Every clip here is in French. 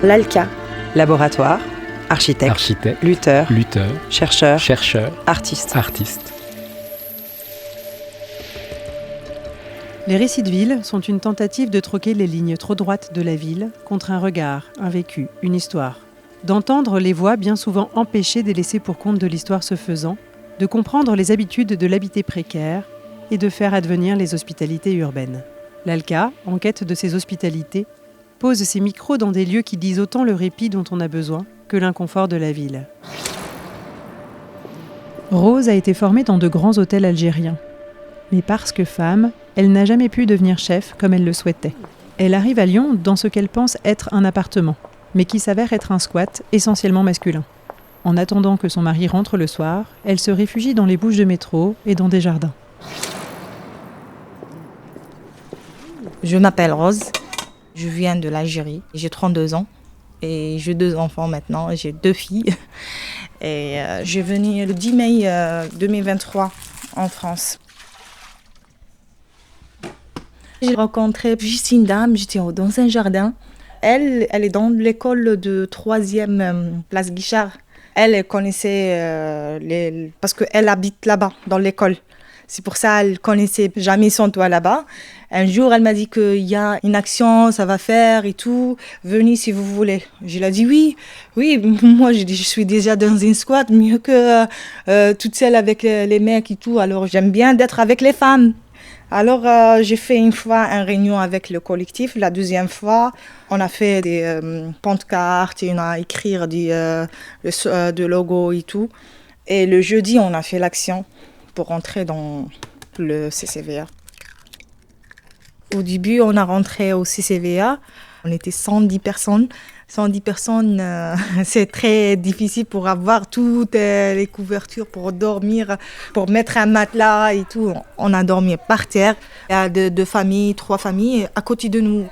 L'ALCA. Laboratoire, architecte, lutteur, chercheur, artiste. Les récits de ville sont une tentative de troquer les lignes trop droites de la ville contre un regard, un vécu, une histoire. D'entendre les voix bien souvent empêchées des laissés pour compte de l'histoire se faisant, de comprendre les habitudes de l'habité précaire et de faire advenir les hospitalités urbaines. L'ALCA, en quête de ces hospitalités, pose ses micros dans des lieux qui disent autant le répit dont on a besoin que l'inconfort de la ville. Rose a été formée dans de grands hôtels algériens. Mais parce que femme, elle n'a jamais pu devenir chef comme elle le souhaitait. Elle arrive à Lyon dans ce qu'elle pense être un appartement, mais qui s'avère être un squat essentiellement masculin. En attendant que son mari rentre le soir, elle se réfugie dans les bouches de métro et dans des jardins. Je m'appelle Rose, je viens de l'Algérie, j'ai 32 ans et j'ai 2 enfants maintenant, j'ai 2 filles. Et je suis venue le 10 mai 2023 en France. J'ai rencontré juste une dame, j'étais dans un jardin. Elle est dans l'école de 3e place Guichard. Elle connaissait parce qu'elle habite là-bas, dans l'école. C'est pour ça qu'elle connaissait jamais son toit là-bas. Un jour, elle m'a dit qu'il y a une action, ça va faire et tout. Venez si vous voulez. Je lui ai dit oui. Moi, je suis déjà dans une squat, mieux que toute seule avec les mecs et tout. Alors, j'aime bien d'être avec les femmes. Alors, j'ai fait une fois une réunion avec le collectif. La deuxième fois, on a fait des pancartes et on a écrit de logos et tout. Et le jeudi, on a fait l'action pour rentrer dans le CCVA. Au début, on a rentré au CCVA. On était 110 personnes. 110 personnes, c'est très difficile pour avoir toutes les couvertures pour dormir, pour mettre un matelas et tout. On a dormi par terre. Il y a 2 familles, 3 familles à côté de nous.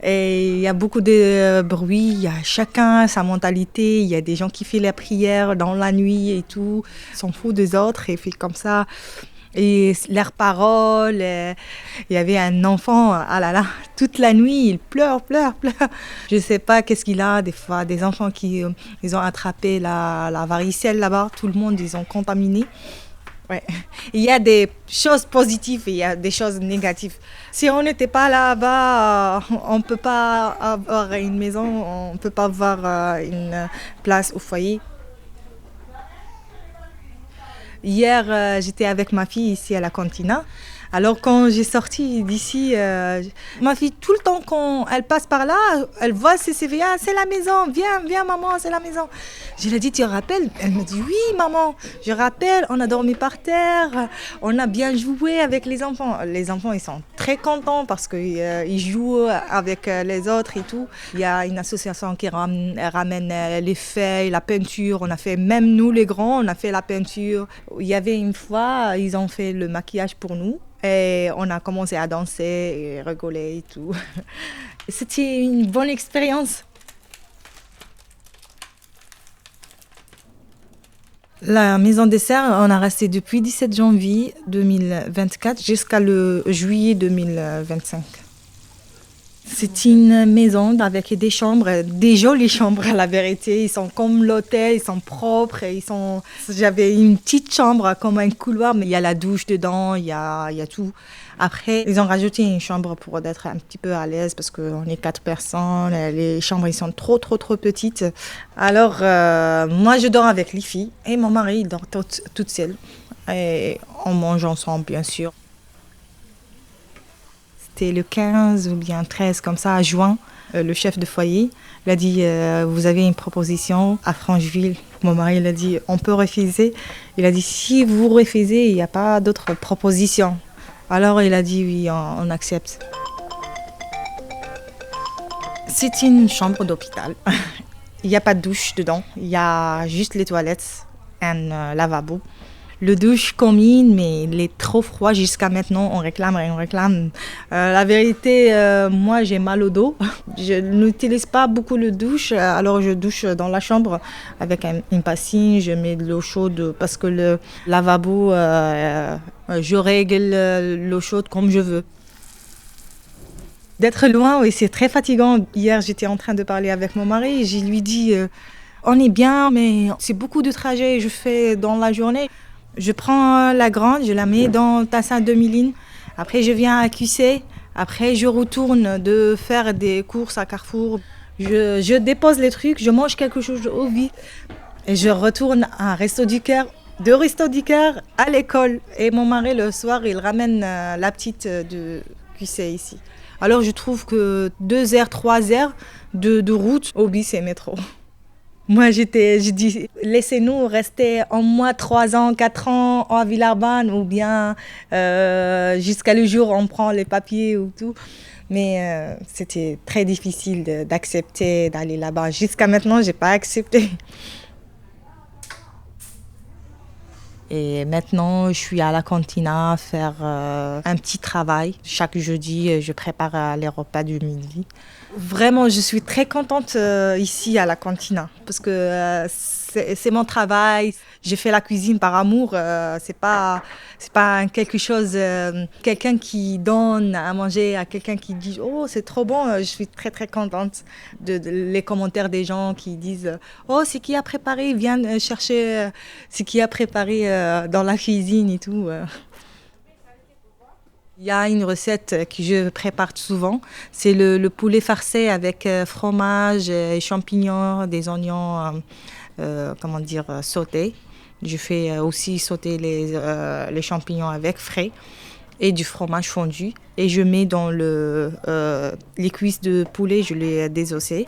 Et il y a beaucoup de bruit, il y a chacun sa mentalité. Il y a des gens qui font la prière dans la nuit et tout. Ils s'en foutent des autres et font comme ça. Et leurs paroles, il y avait un enfant, ah là là, toute la nuit, il pleure. Je ne sais pas qu'est-ce qu'il a, des fois, des enfants qui ils ont attrapé la varicelle là-bas, tout le monde, ils ont contaminé. Ouais. Il y a des choses positives et il y a des choses négatives. Si on n'était pas là-bas, on ne peut pas avoir une maison, on ne peut pas avoir une place au foyer. Hier, j'étais avec ma fille ici à la Cantina. Alors quand j'ai sorti d'ici, ma fille, tout le temps quand elle passe par là, elle voit CCVA, c'est la maison, viens maman, c'est la maison. Je lui ai dit, tu te rappelles? Elle me dit, oui maman, je rappelle, on a dormi par terre, on a bien joué avec les enfants. Les enfants, ils sont très contents parce qu'ils jouent avec les autres et tout. Il y a une association qui ramène les feuilles, la peinture, on a fait, même nous les grands, on a fait la peinture. Il y avait une fois, ils ont fait le maquillage pour nous. Et on a commencé à danser et rigoler et tout. C'était une bonne expérience. La maison des serres, on a resté depuis 17 janvier 2024 jusqu'à le juillet 2025. C'est une maison avec des chambres, des jolies chambres, la vérité. Ils sont comme l'hôtel, ils sont propres. J'avais une petite chambre comme un couloir, mais il y a la douche dedans, il y a tout. Après, ils ont rajouté une chambre pour être un petit peu à l'aise parce qu'on est 4 personnes. Les chambres, ils sont trop petites. Alors, moi, je dors avec les filles et mon mari, il dort toute seule. Et on mange ensemble, bien sûr. C'était le 15 ou bien 13, comme ça, à juin, le chef de foyer, il a dit vous avez une proposition à Francheville. Mon mari, il a dit on peut refuser. Il a dit si vous refusez, il n'y a pas d'autre proposition. Alors il a dit oui, on accepte. C'est une chambre d'hôpital. Il n'y a pas de douche dedans. Il y a juste les toilettes, un lavabo. Le douche commune, mais il est trop froid jusqu'à maintenant. On réclame. La vérité, moi, j'ai mal au dos. Je n'utilise pas beaucoup le douche. Alors, je douche dans la chambre avec une bassine. Je mets de l'eau chaude parce que le lavabo, je règle l'eau chaude comme je veux. d'être loin, oui, c'est très fatigant. Hier, j'étais en train de parler avec mon mari et je lui dis on est bien, mais c'est beaucoup de trajets que je fais dans la journée. Je prends la grande, je la mets dans Tassin demi-ligne. Après, je viens à QC. Après, je retourne de faire des courses à Carrefour. Je dépose les trucs, je mange quelque chose au vide. Et je retourne à Resto du Cœur, de Resto du Cœur à l'école. Et mon mari, le soir, il ramène la petite de QC ici. Alors, je trouve que 2 heures, 3 heures de route au bus et métro. Moi, j'ai dit, laissez-nous rester au moins 3 ans, 4 ans à Villeurbanne ou bien jusqu'à le jour où on prend les papiers ou tout. Mais c'était très difficile d'accepter d'aller là-bas. Jusqu'à maintenant, je n'ai pas accepté. Et maintenant, je suis à la cantina faire un petit travail. Chaque jeudi, je prépare les repas du midi. Vraiment, je suis très contente ici à la cantina parce que c'est mon travail. J'ai fait la cuisine par amour. C'est pas quelque chose. Quelqu'un qui donne à manger à quelqu'un qui dit oh c'est trop bon. Je suis très très contente de les commentaires des gens qui disent oh c'est qui a préparé. Viens chercher ce qui a préparé dans la cuisine et tout. Il y a une recette que je prépare souvent, c'est le poulet farci avec fromage, et champignons, des oignons, sautés. Je fais aussi sauter les champignons avec frais et du fromage fondu. Et je mets dans les cuisses de poulet, je les désossais.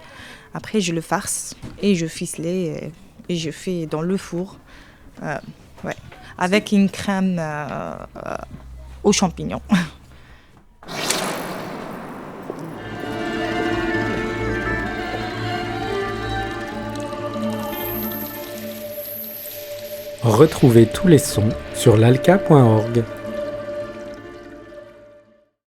Après, je le farce et je ficelais et je fais dans le four. Avec une crème aux champignons. Retrouvez tous les sons sur lalka.org.